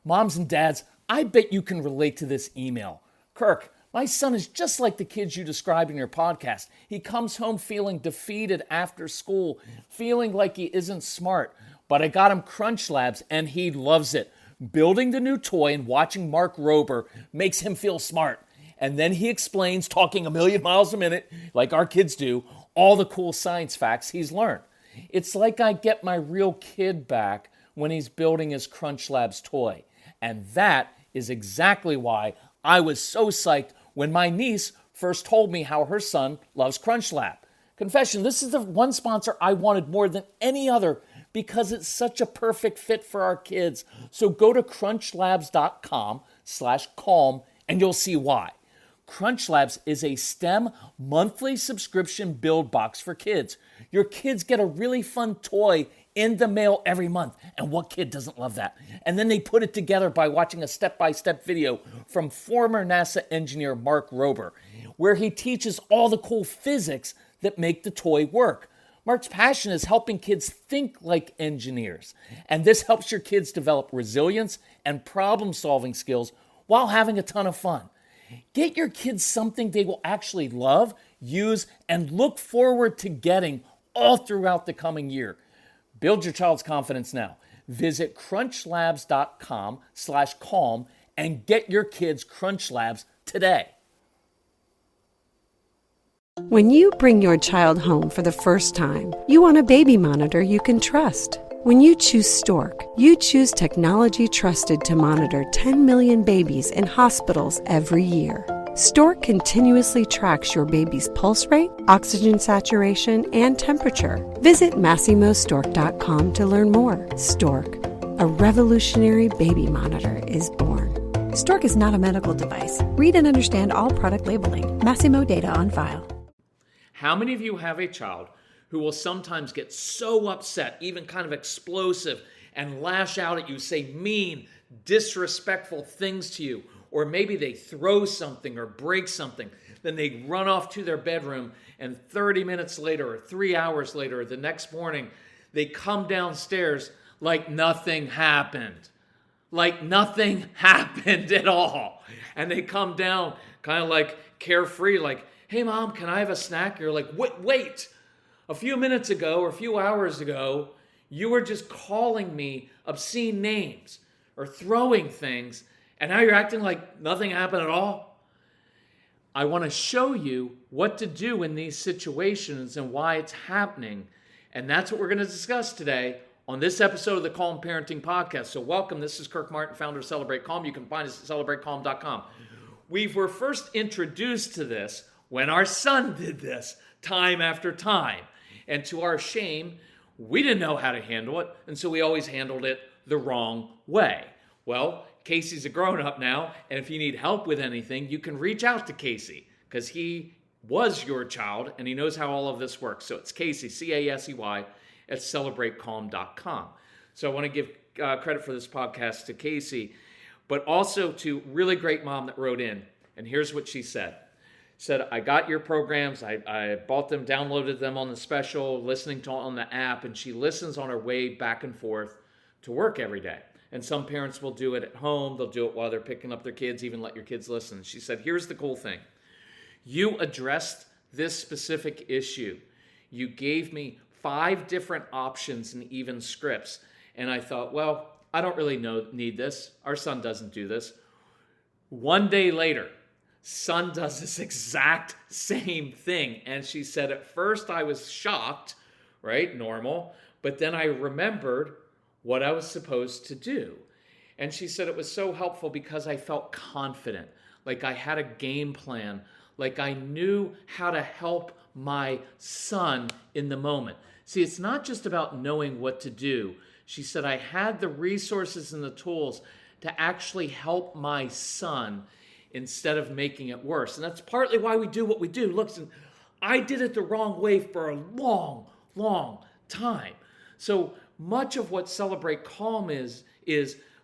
Moms and dads, I bet you can relate to this email. Kirk, my son is just like the kids you described in your podcast. He comes home feeling defeated after school, feeling like he isn't smart. But I got him Crunch Labs and he loves it. Building the new toy and watching Mark Rober makes him feel smart. And then he explains, talking a million miles a minute, like our kids do, all the cool science facts he's learned. It's like I get my real kid back when he's building his Crunch Labs toy. And that is exactly why I was so psyched when my niece first told me how her son loves Crunch Lab. Confession, this is the one sponsor I wanted more than any other because it's such a perfect fit for our kids. So go to crunchlabs.com/calm and you'll see why. Crunch Labs is a STEM monthly subscription build box for kids. Your kids get a really fun toy in the mail every month. And what kid doesn't love that? And then they put it together by watching a step-by-step video from former NASA engineer Mark Rober, where he teaches all the cool physics that make the toy work. Mark's passion is helping kids think like engineers. And this helps your kids develop resilience and problem-solving skills while having a ton of fun. Get your kids something they will actually love, use, and look forward to getting all throughout the coming year. Build your child's confidence now. Visit crunchlabs.com/calm and get your kids Crunch Labs today. When you bring your child home for the first time, you want a baby monitor you can trust. When you choose Stork, you choose technology trusted to monitor 10 million babies in hospitals every year. Stork continuously tracks your baby's pulse rate, oxygen saturation, and temperature. Visit MassimoStork.com to learn more. Stork, a revolutionary baby monitor, is born. Stork is not a medical device. Read and understand all product labeling. Massimo data on file. How many of you have a child who will sometimes get so upset, even kind of explosive, and lash out at you, say mean, disrespectful things to you, or maybe they throw something or break something, then they run off to their bedroom, and 30 minutes later or 3 hours later or the next morning, they come downstairs like nothing happened. Like nothing happened at all. And they come down kind of like carefree, like, hey mom, can I have a snack? You're like, wait. A few minutes ago or a few hours ago, you were just calling me obscene names or throwing things, and now you're acting like nothing happened at all. I want to show you what to do in these situations and why it's happening. And that's what we're going to discuss today on this episode of the Calm Parenting Podcast. So welcome. This is Kirk Martin, founder of Celebrate Calm. You can find us at celebratecalm.com. We were first introduced to this when our son did this time after time. And to our shame, we didn't know how to handle it, and so we always handled it the wrong way. Well, Casey's a grown-up now, and if you need help with anything, you can reach out to Casey, because he was your child, and he knows how all of this works. So it's Casey, C-A-S-E-Y, at celebratecalm.com. So I want to give credit for this podcast to Casey, but also to really great mom that wrote in, and here's what she said. Said, I got your programs, I bought them, downloaded them on the special, listening to on the app, and she listens on her way back and forth to work every day. And some parents will do it at home, they'll do it while they're picking up their kids, even let your kids listen. She said, here's the cool thing. You addressed this specific issue. You gave me 5 different options and even scripts. And I thought, well, I don't really need this. Our son doesn't do this. One day later, son does this exact same thing. And she said, at first I was shocked, right? Normal. But then I remembered what I was supposed to do. And she said it was so helpful because I felt confident, like I had a game plan, like I knew how to help my son in the moment. See, it's not just about knowing what to do. She said I had the resources and the tools to actually help my son instead of making it worse. And that's partly why we do what we do. Look, I did it the wrong way for a long, long time. So much of what Celebrate Calm is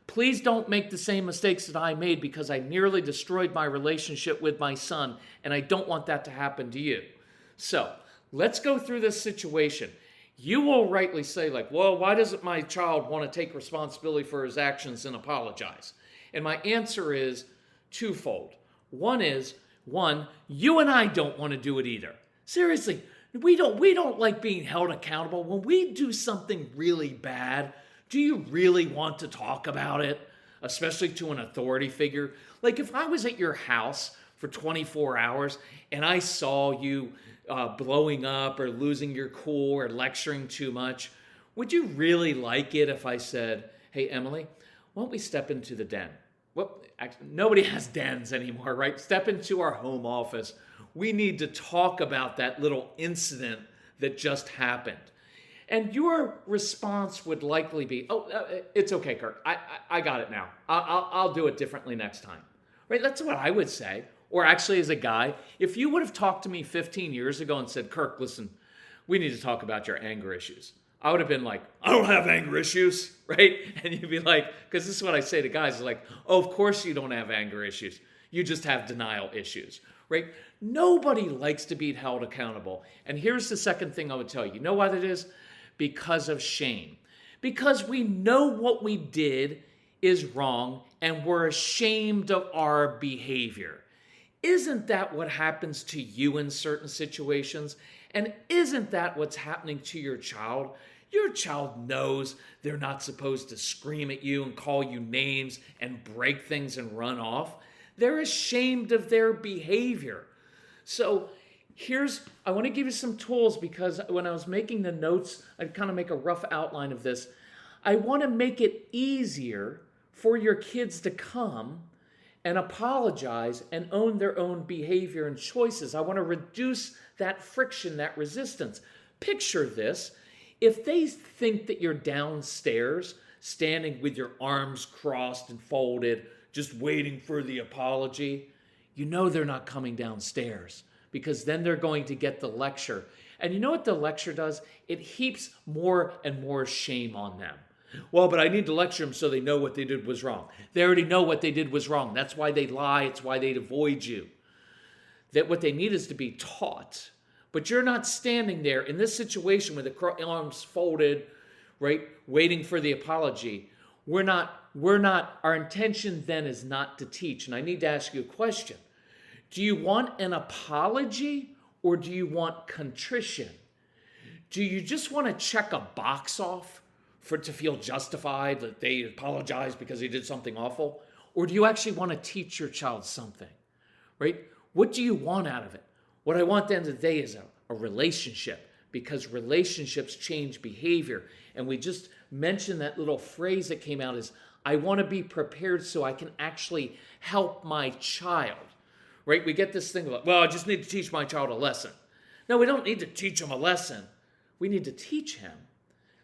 please don't make the same mistakes that I made because I nearly destroyed my relationship with my son, and I don't want that to happen to you. So let's go through this situation. you will rightly say, like, well, why doesn't my child want to take responsibility for his actions and apologize? And my answer is twofold. One, you and I don't want to do it either. Seriously, we don't like being held accountable. When we do something really bad, do you really want to talk about it? Especially to an authority figure. Like if I was at your house for 24 hours and I saw you blowing up or losing your cool or lecturing too much, would you really like it if I said, hey, Emily, why don't we step into the den? Well, actually, nobody has dens anymore, right? Step into our home office. We need to talk about that little incident that just happened. And your response would likely be, oh, it's okay, Kirk. I got it now. I'll do it differently next time. Right? That's what I would say. Or actually, as a guy, if you would have talked to me 15 years ago and said, Kirk, listen, we need to talk about your anger issues, I would have been like, I don't have anger issues, right? And you'd be like, because this is what I say to guys, like, oh, of course you don't have anger issues. You just have denial issues, right? Nobody likes to be held accountable. And here's the second thing I would tell you. You know what it is? Because of shame. Because we know what we did is wrong and we're ashamed of our behavior. Isn't that what happens to you in certain situations? And isn't that what's happening to your child? Your child knows they're not supposed to scream at you and call you names and break things and run off. They're ashamed of their behavior. So I want to give you some tools because when I was making the notes, I'd kind of make a rough outline of this. I want to make it easier for your kids to come and apologize and own their own behavior and choices. I want to reduce that friction, that resistance. Picture this. If they think that you're downstairs, standing with your arms crossed and folded, just waiting for the apology, you know they're not coming downstairs because then they're going to get the lecture. And you know what the lecture does? It heaps more and more shame on them. Well, but I need to lecture them so they know what they did was wrong. They already know what they did was wrong. That's why they lie. It's why they'd avoid you. That what they need is to be taught. But you're not standing there in this situation with the arms folded, right, waiting for the apology. Our intention then is not to teach. And I need to ask you a question. Do you want an apology or do you want contrition? Do you just want to check a box off to feel justified that they apologize because they did something awful? Or do you actually want to teach your child something, right? What do you want out of it? What I want at the end of the day is a relationship, because relationships change behavior. And we just mentioned that little phrase that came out is, I want to be prepared so I can actually help my child, right? We get this thing like, well, I just need to teach my child a lesson. No, we don't need to teach him a lesson. We need to teach him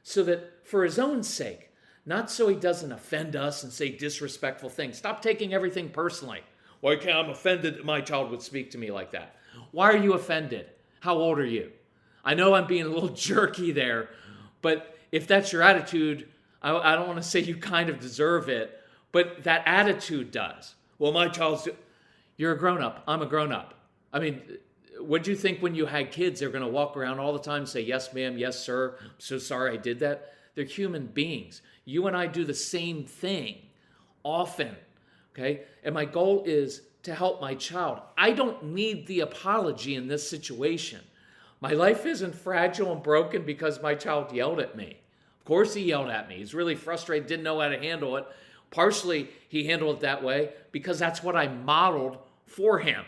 so that for his own sake, not so he doesn't offend us and say disrespectful things. Stop taking everything personally. Why can't I'm offended that my child would speak to me like that? Why are you offended? How old are you? I know I'm being a little jerky there, but if that's your attitude, I don't want to say you kind of deserve it, but that attitude does. Well, my child's... You're a grown-up. I'm a grown-up. I mean, what do you think when you had kids? They're going to walk around all the time and say, yes, ma'am, yes, sir. I'm so sorry I did that. They're human beings. You and I do the same thing often, okay? And my goal is to help my child. I don't need the apology in this situation. My life isn't fragile and broken because my child yelled at me. Of course he yelled at me. He's really frustrated, didn't know how to handle it. Partially, he handled it that way because that's what I modeled for him,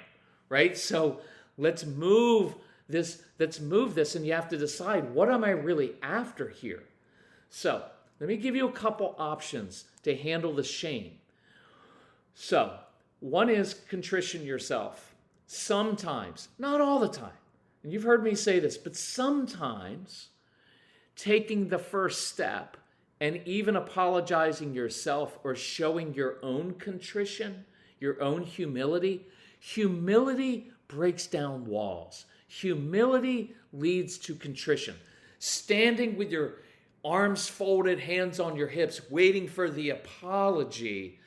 right? So let's move this, and you have to decide, what am I really after here? So let me give you a couple options to handle the shame. So one is contrition yourself. Sometimes, not all the time, and you've heard me say this, but sometimes taking the first step and even apologizing yourself or showing your own contrition, your own humility. Humility breaks down walls. Humility leads to contrition. Standing with your arms folded, hands on your hips, waiting for the apology,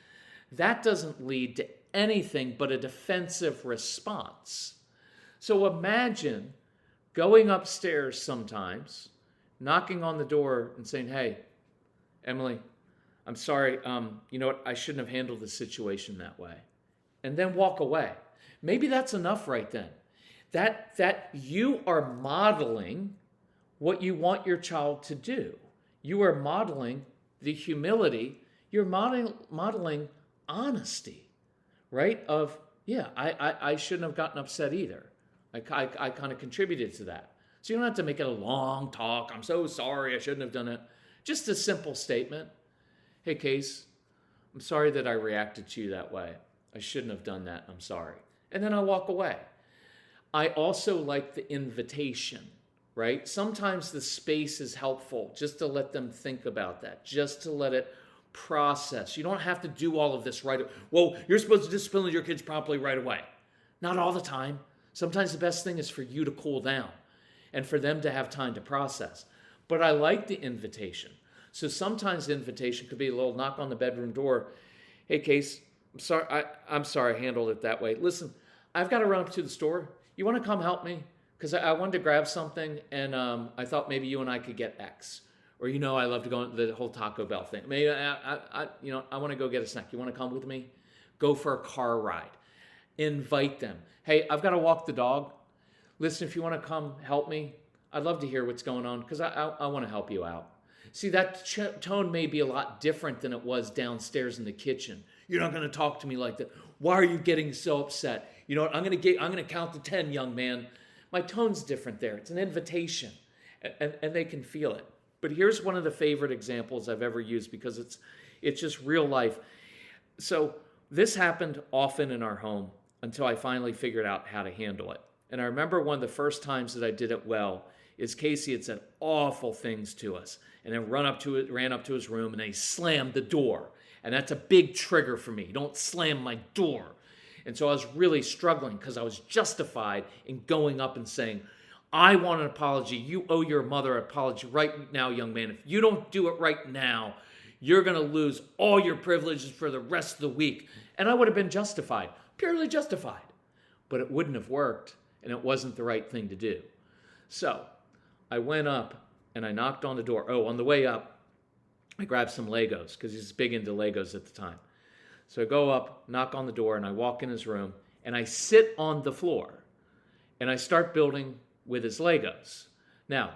that doesn't lead to anything but a defensive response. So imagine going upstairs sometimes, knocking on the door and saying, hey, Emily, I'm sorry. You know what? I shouldn't have handled the situation that way. And then walk away. Maybe that's enough right then. That you are modeling what you want your child to do. You are modeling the humility. You're modeling honesty, right? Of, yeah, I shouldn't have gotten upset either. I kind of contributed to that. So you don't have to make it a long talk. I'm so sorry. I shouldn't have done it. Just a simple statement. Hey, Case, I'm sorry that I reacted to you that way. I shouldn't have done that. I'm sorry. And then I walk away. I also like the invitation, right? Sometimes the space is helpful just to let them think about that, just to let it process. You don't have to do all of this right away. Well, you're supposed to discipline your kids properly right away. Not all the time. Sometimes the best thing is for you to cool down and for them to have time to process. But I like the invitation. So sometimes the invitation could be a little knock on the bedroom door. Hey, Case, I'm sorry I handled it that way. Listen, I've got to run up to the store. You want to come help me? Because I wanted to grab something, and I thought maybe you and I could get X. Or, I love to go into the whole Taco Bell thing. Maybe I want to go get a snack. You want to come with me? Go for a car ride. Invite them. Hey, I've got to walk the dog. Listen, if you want to come help me, I'd love to hear what's going on because I want to help you out. See, that tone may be a lot different than it was downstairs in the kitchen. You're not going to talk to me like that. Why are you getting so upset? You know what? I'm going to count to 10, young man. My tone's different there. It's an invitation, and they can feel it. But here's one of the favorite examples I've ever used because it's just real life. So this happened often in our home until I finally figured out how to handle it. And I remember one of the first times that I did it well is Casey had said awful things to us and then ran up to his room and then he slammed the door. And that's a big trigger for me. Don't slam my door. And so I was really struggling because I was justified in going up and saying, I want an apology. You owe your mother an apology right now, young man. If you don't do it right now, you're going to lose all your privileges for the rest of the week. And I would have been justified, purely justified. But it wouldn't have worked, and it wasn't the right thing to do. So I went up and I knocked on the door. Oh, on the way up, I grabbed some Legos because he's big into Legos at the time. So I go up, knock on the door, and I walk in his room, and I sit on the floor, and I start building with his Legos. Now,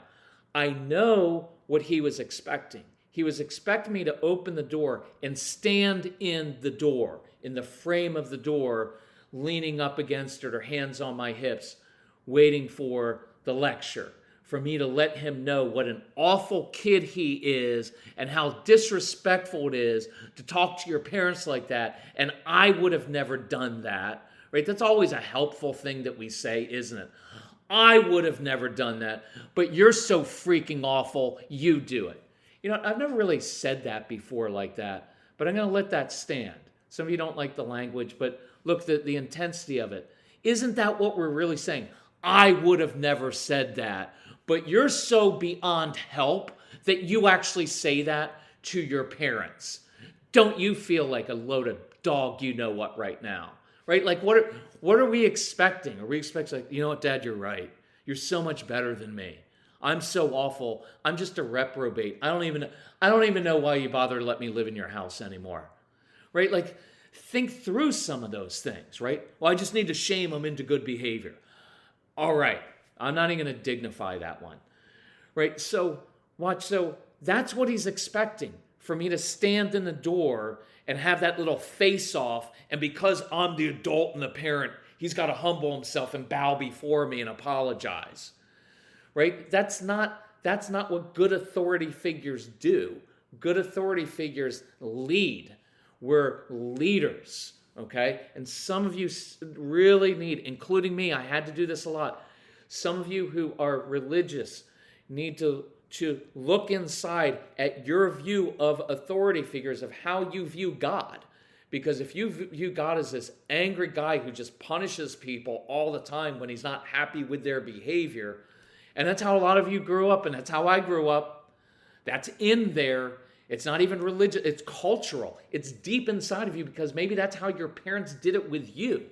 I know what he was expecting. He was expecting me to open the door and stand in the door, in the frame of the door, leaning up against it or hands on my hips, waiting for the lecture, for me to let him know what an awful kid he is and how disrespectful it is to talk to your parents like that. And I would have never done that, right? That's always a helpful thing that we say, isn't it? I would have never done that, but you're so freaking awful, you do it. I've never really said that before like that, but I'm going to let that stand. Some of you don't like the language, but look, the intensity of it. Isn't that what we're really saying? I would have never said that, but you're so beyond help that you actually say that to your parents. Don't you feel like a load of dog you know what right now? Right? Like what are we expecting? Are we expecting like, you know what, Dad, you're right. You're so much better than me. I'm so awful. I'm just a reprobate. I don't even know why you bother to let me live in your house anymore. Right? Like think through some of those things, right? Well, I just need to shame them into good behavior. All right. I'm not even going to dignify that one. Right? So watch. So that's what he's expecting, for me to stand in the door and have that little face off. And because I'm the adult and the parent, he's got to humble himself and bow before me and apologize. Right? That's not what good authority figures do. Good authority figures lead. We're leaders. Okay? And some of you really need, including me, I had to do this a lot. Some of you who are religious need to look inside at your view of authority figures, of how you view God. Because if you view God as this angry guy who just punishes people all the time when he's not happy with their behavior, and that's how a lot of you grew up, and that's how I grew up, that's in there. It's not even religious, it's cultural. It's deep inside of you because maybe that's how your parents did it with you.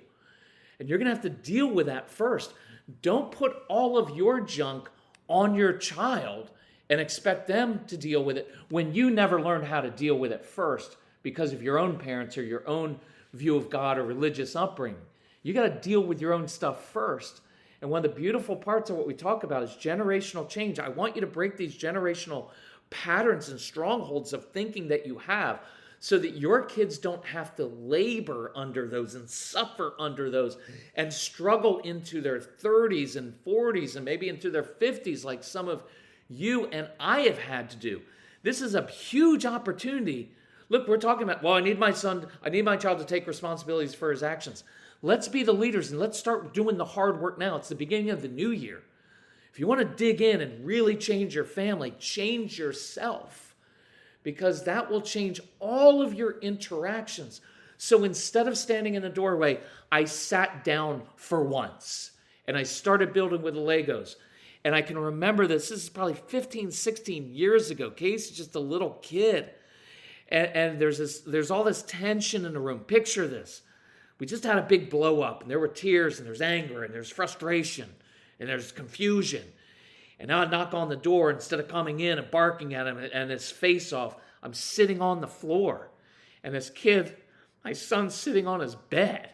And you're going to have to deal with that first. Don't put all of your junk on your child and expect them to deal with it when you never learned how to deal with it first because of your own parents or your own view of God or religious upbringing. You got to deal with your own stuff first. And one of the beautiful parts of what we talk about is generational change. I want you to break these generational patterns and strongholds of thinking that you have so that your kids don't have to labor under those and suffer under those and struggle into their 30s and 40s and maybe into their 50s like some of you and I have had to do. This is a huge opportunity. Look, we're talking about, well, I need my child to take responsibilities for his actions. Let's be the leaders and let's start doing the hard work now. It's the beginning of the new year. If you want to dig in and really change your family, change yourself, because that will change all of your interactions. So instead of standing in the doorway, I sat down for once and I started building with the Legos. And I can remember this is probably 15, 16 years ago. Casey's just a little kid. And there's all this tension in the room. Picture this. We just had a big blow up and there were tears and there's anger and there's frustration and there's confusion. And now I knock on the door instead of coming in and barking at him and his face off. I'm sitting on the floor. And this kid, my son's sitting on his bed.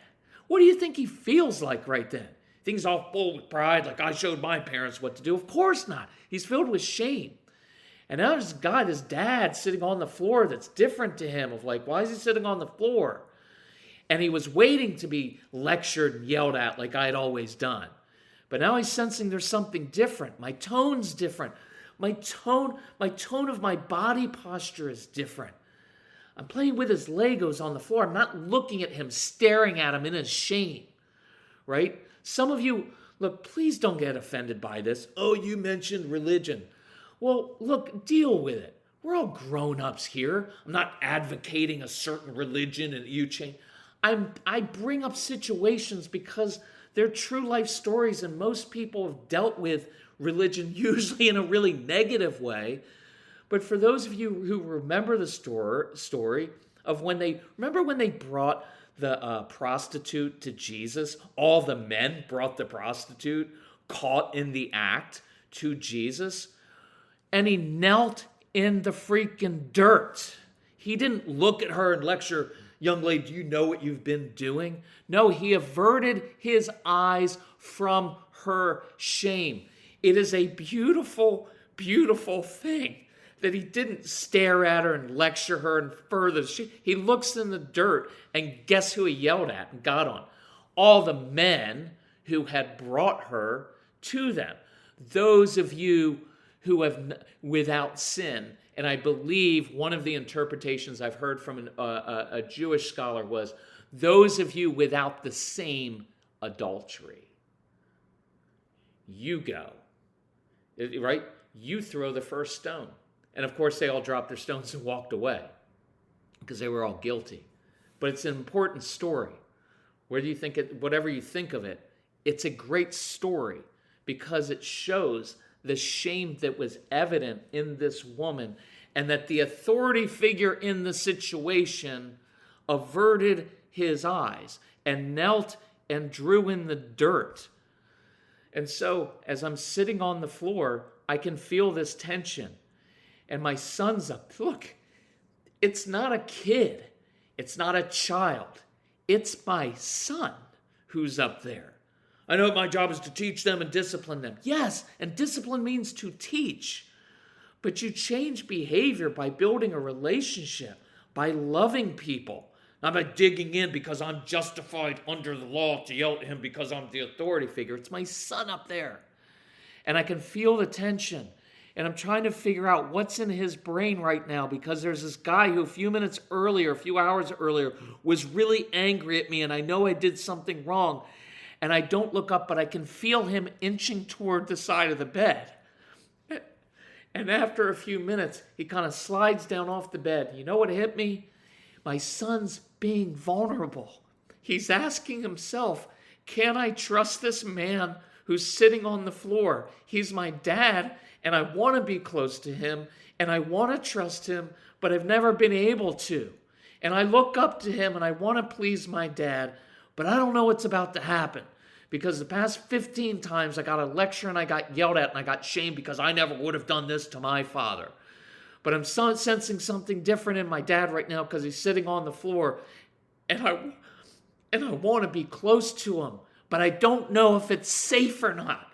What do you think he feels like right then? Things all full with pride, like I showed my parents what to do. Of course not. He's filled with shame. And now there's a guy, this dad, sitting on the floor that's different to him of like, why is he sitting on the floor? And he was waiting to be lectured and yelled at like I had always done. But now he's sensing there's something different. My tone's different. My tone of my body posture is different. I'm playing with his Legos on the floor. I'm not looking at him, staring at him in his shame, right? Some of you, look, please don't get offended by this. Oh, you mentioned religion. Well, look, deal with it. We're all grown-ups here. I'm not advocating a certain religion and you change. I bring up situations because they're true life stories, and most people have dealt with religion usually in a really negative way. But for those of you who remember the story of when they brought the prostitute to Jesus, all the men brought the prostitute caught in the act to Jesus, and he knelt in the freaking dirt. He didn't look at her and lecture, young lady, do you know what you've been doing? No, he averted his eyes from her shame. It is a beautiful, beautiful thing that he didn't stare at her and lecture her and further. He looks in the dirt, and guess who he yelled at and got on? All the men who had brought her to them. Those of you who have without sin. And I believe one of the interpretations I've heard from a Jewish scholar was, those of you without the same adultery. You go, right? You throw the first stone. And of course, they all dropped their stones and walked away because they were all guilty. But it's an important story. Whether you think it, whatever you think of it, it's a great story because it shows the shame that was evident in this woman, and that the authority figure in the situation averted his eyes and knelt and drew in the dirt. And so as I'm sitting on the floor, I can feel this tension. And my son's up. Look, it's not a kid. It's not a child. It's my son who's up there. I know my job is to teach them and discipline them. Yes, and discipline means to teach. But you change behavior by building a relationship, by loving people, not by digging in because I'm justified under the law to yell at him because I'm the authority figure. It's my son up there. And I can feel the tension. And I'm trying to figure out what's in his brain right now because there's this guy who a few hours earlier, was really angry at me, and I know I did something wrong. And I don't look up, but I can feel him inching toward the side of the bed. And after a few minutes, he kind of slides down off the bed. You know what hit me? My son's being vulnerable. He's asking himself, can I trust this man who's sitting on the floor? He's my dad, and I want to be close to him, and I want to trust him, but I've never been able to. And I look up to him, and I want to please my dad, but I don't know what's about to happen because the past 15 times I got a lecture and I got yelled at and I got shamed because I never would have done this to my father. But I'm sensing something different in my dad right now because he's sitting on the floor and I want to be close to him, but I don't know if it's safe or not.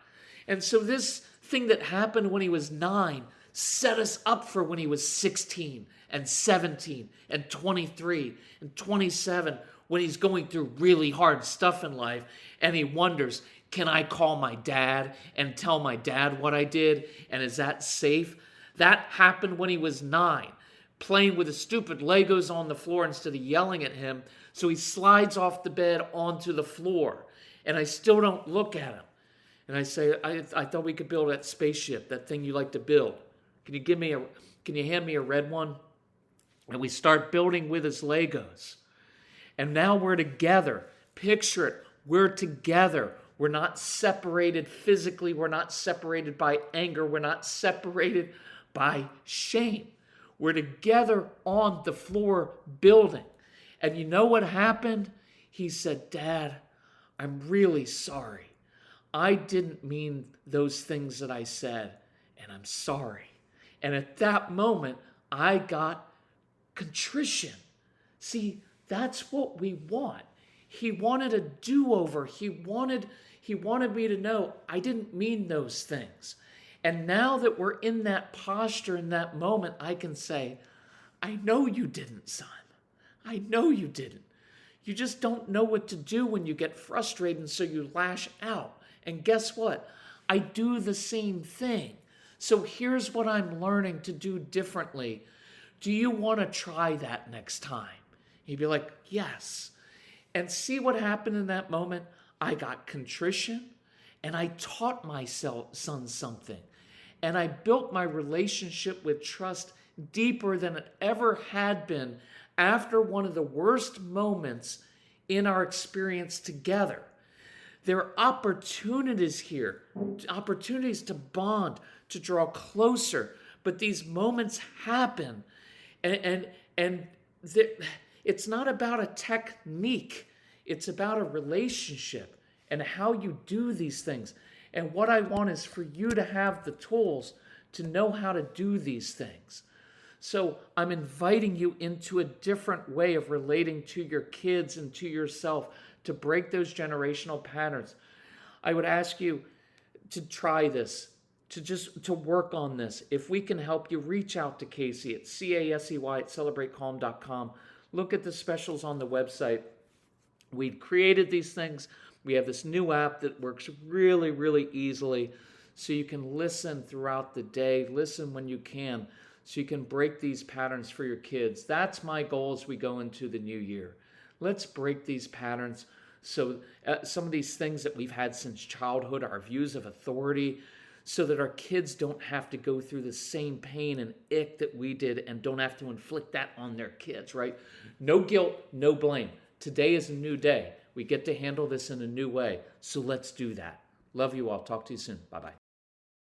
And so this thing that happened when he was 9 set us up for when he was 16 and 17 and 23 and 27, when he's going through really hard stuff in life and he wonders, can I call my dad and tell my dad what I did? And is that safe? That happened when he was 9, playing with the stupid Legos on the floor instead of yelling at him. So he slides off the bed onto the floor, and I still don't look at him. And I say, I thought we could build that spaceship, that thing you like to build. Can you hand me a red one? And we start building with his Legos. And now we're together. Picture it. We're together. We're not separated physically. We're not separated by anger. We're not separated by shame. We're together on the floor building. And you know what happened? He said, Dad, I'm really sorry. I didn't mean those things that I said, and I'm sorry. And at that moment, I got contrition. See, that's what we want. He wanted a do-over. He wanted me to know I didn't mean those things. And now that we're in that posture, in that moment, I can say, I know you didn't, son. I know you didn't. You just don't know what to do when you get frustrated, and so you lash out. And guess what? I do the same thing. So here's what I'm learning to do differently. Do you want to try that next time? He'd be like, yes. And see what happened in that moment? I got contrition, and I taught my son something. And I built my relationship with trust deeper than it ever had been after one of the worst moments in our experience together. There are opportunities here, opportunities to bond, to draw closer, but these moments happen. And it's not about a technique. It's about a relationship and how you do these things. And what I want is for you to have the tools to know how to do these things. So I'm inviting you into a different way of relating to your kids and to yourself to break those generational patterns. I would ask you to try this, to work on this. If we can help you, reach out to Casey at CASEY@celebratecalm.com. Look at the specials on the website. We've created these things. We have this new app that works really, really easily, so you can listen throughout the day, listen when you can, so you can break these patterns for your kids. That's my goal as we go into the new year. Let's break these patterns. So some of these things that we've had since childhood, our views of authority, so that our kids don't have to go through the same pain and ick that we did and don't have to inflict that on their kids, right? No guilt, no blame. Today is a new day. We get to handle this in a new way. So let's do that. Love you all. Talk to you soon. Bye-bye.